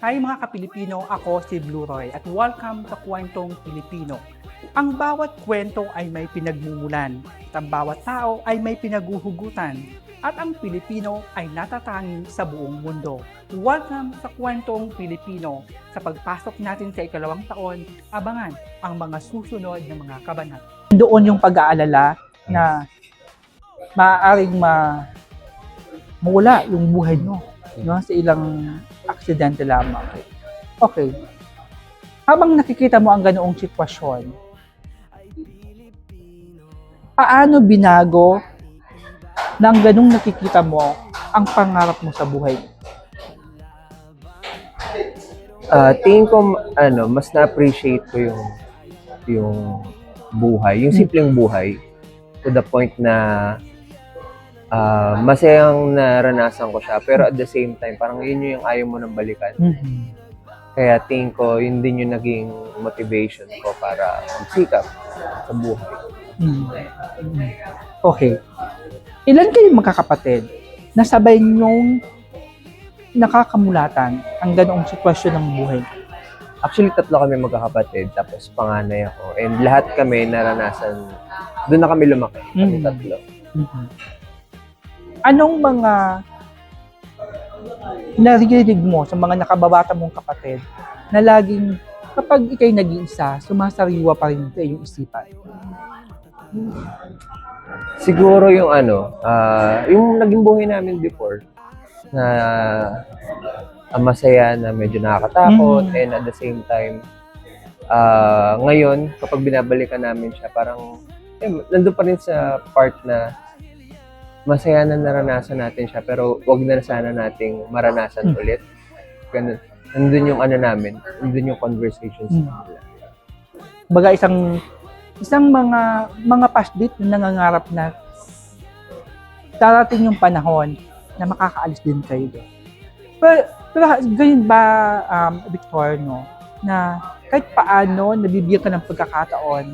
Hi mga Kapilipino, ako si Blue Roy at welcome sa Kwentong Pilipino. Ang bawat kwento ay may pinagmumulan at ang bawat tao ay may pinaguhugutan at ang Pilipino ay natatangi sa buong mundo. Welcome sa Kwentong Pilipino. Sa pagpasok natin sa ikalawang taon, abangan ang mga susunod na mga kabanata. Doon yung pag-aalala na maaaring mawala yung buhay nyo, no? Sa ilang aksidente lamang. Okay. Habang nakikita mo ang ganoong sitwasyon, paano binago na ang ganong nakikita mo ang pangarap mo sa buhay? Tingin ko mas na-appreciate ko yung buhay, yung simpleng buhay to the point na masayang naranasan ko siya, pero at the same time parang yun yung ayaw mo nang balikan. Kaya tingin ko yun din yung naging motivation ko para magsikap sa buhay. Okay. Ilan kayong magkakapatid na sabay nyong nakakamulatan ang ganoong sitwasyon ng buhay? Actually, 3 kami magkakapatid, tapos panganay ako. And lahat kami naranasan, doon na kami lumaki, kami 3. Anong mga naririnig mo sa mga nakababata mong kapatid na laging kapag ikay nag-iisa, sumasariwa pa rin sa iyong isipan? Siguro yung yung naging buhay namin before, na masaya, na medyo nakakatakot, and at the same time, ngayon, kapag binabalikan namin siya, parang nandun pa rin sa part na masaya na naranasan natin siya, pero wag na sana nating maranasan ulit. Ganun. Nandun yung namin, nandun yung conversations nila. Baga isang mga past date na nangangarap na darating yung panahon na makakaalis din kayo doon. Pero ganyan ba, Victor, no, na kahit paano nabibigyan ka ng pagkakataon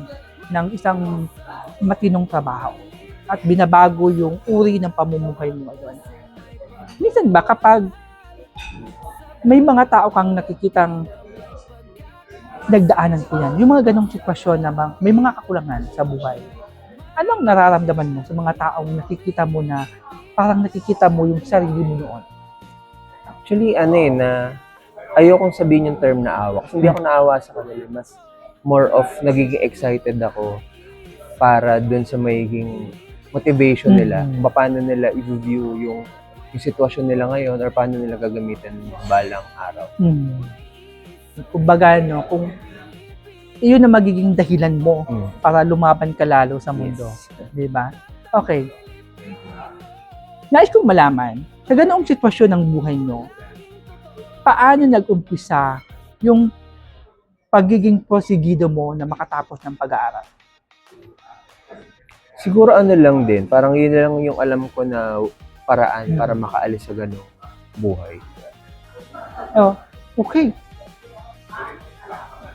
ng isang matinong trabaho at binabago yung uri ng pamumuhay mo doon? Minsan ba kapag may mga tao kang nakikitang nagdaanan ko yan, yung mga ganong sitwasyon na may mga kakulangan sa buhay, anong nararamdaman mo sa mga taong nakikita mo na parang nakikita mo yung sarili mo noon? Actually, na ayokong sabihin yung term na awa. Kasi hindi ako naawa sa kanila. Mas more of nagiging excited ako para dun sa magiging motivation nila. Paano nila i-view yung sitwasyon nila ngayon or paano nila gagamitin balang araw. Kumbaga, no, kung iyon na magiging dahilan mo para lumaban ka lalo sa mundo. Yes. Di ba? Okay. Nais kong malaman, sa ganoong sitwasyon ng buhay nyo, paano nag-umpisa yung pagiging prosigido mo na makatapos ng pag-aaral? Siguro lang din, parang yun lang yung alam ko na paraan para makaalis sa gano'ng buhay. Oh, okay.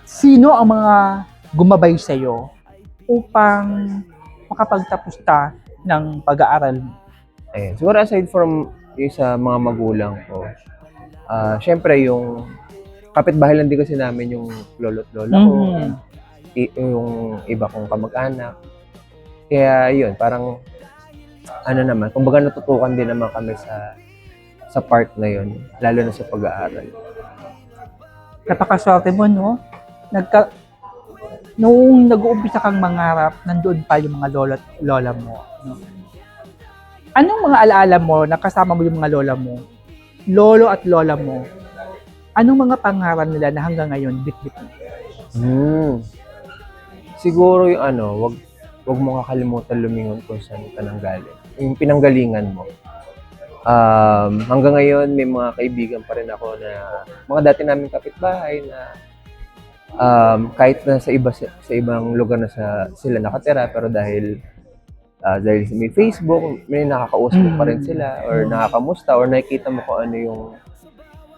Sino ang mga gumabay sa'yo upang makapagtapos ka ng pag-aaral mo? Ayan. Siguro aside from yung sa mga magulang ko, syempre yung kapitbahay lang din kasi namin yung lolo't lola ko, yung iba kong kamag-anak. Kaya yun, parang naman, kumbaga natutukan din naman kami sa part na yun, lalo na sa pag-aaral. Napakaswerte mo, no? Noong nag-uumpisa kang mangarap, nandoon pa yung mga lolo at lola mo. No? Anong mga alaala mo na kasama mo yung mga lolo at lola mo? Anong mga pangarap nila na hanggang ngayon bit-bit mo? Siguro yung wag mo kakalimutan lumingon kung saan ka nanggaling. Yung pinanggalingan mo. Hanggang ngayon, may mga kaibigan pa rin ako na mga dati naming kapitbahay na kahit na sa ibang lugar na sila nakatira, pero dahil may Facebook, may nakakausap pa rin sila or nakakamusta or nakikita mo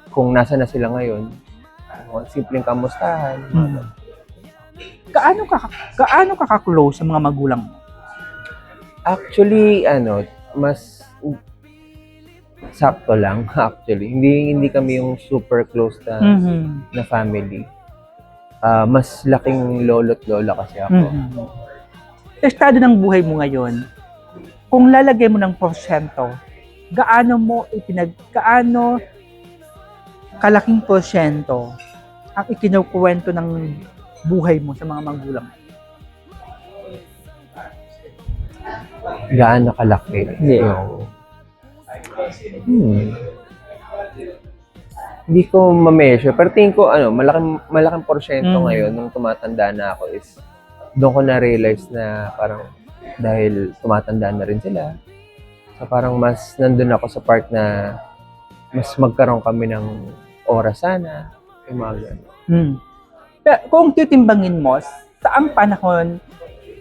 kung nasa na sila ngayon. Simpleng kamustahan. Gaano ka ka-close sa mga magulang mo? Actually, mas sakto lang actually. Hindi kami yung super close na Mhm. na family. Mas laking lolo't lola kasi ako. Mhm. Sa estado ng buhay mo ngayon, kung lalagay mo ng porsyento, gaano kalaking porsyento ang ikinukuwento ng buhay mo sa mga magulang mo? Gaano kalaki Yeah. yung hindi ko ma-measure. Pero tingin ko, malaking porsyento ngayon nung tumatanda na ako is doon ko na-realize na parang dahil tumatanda na rin sila. So parang mas nandun ako sa part na mas magkaroon kami ng oras sana. Yung mga ganun. Pero kung titimbangin mo, saang panahon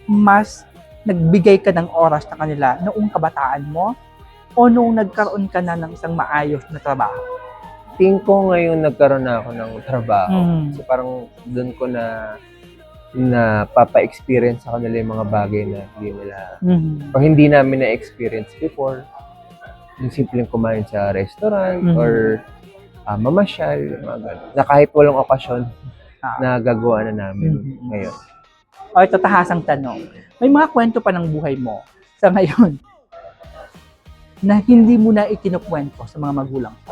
mas nagbigay ka ng oras sa kanila noong kabataan mo o noong nagkaroon ka na ng isang maayos na trabaho? Tingin ko ngayon nagkaroon na ako ng trabaho. So parang doon ko na papa-experience sa kanila yung mga bagay na hindi nila o hindi namin na-experience before. Yung simpleng kumain sa restaurant or mamasyal, yung mga ganun. Na kahit walang okasyon na gagawa na namin ngayon. O ito, tahasang tanong. May mga kwento pa ng buhay mo sa ngayon na hindi mo na ikinukwento sa mga magulang mo?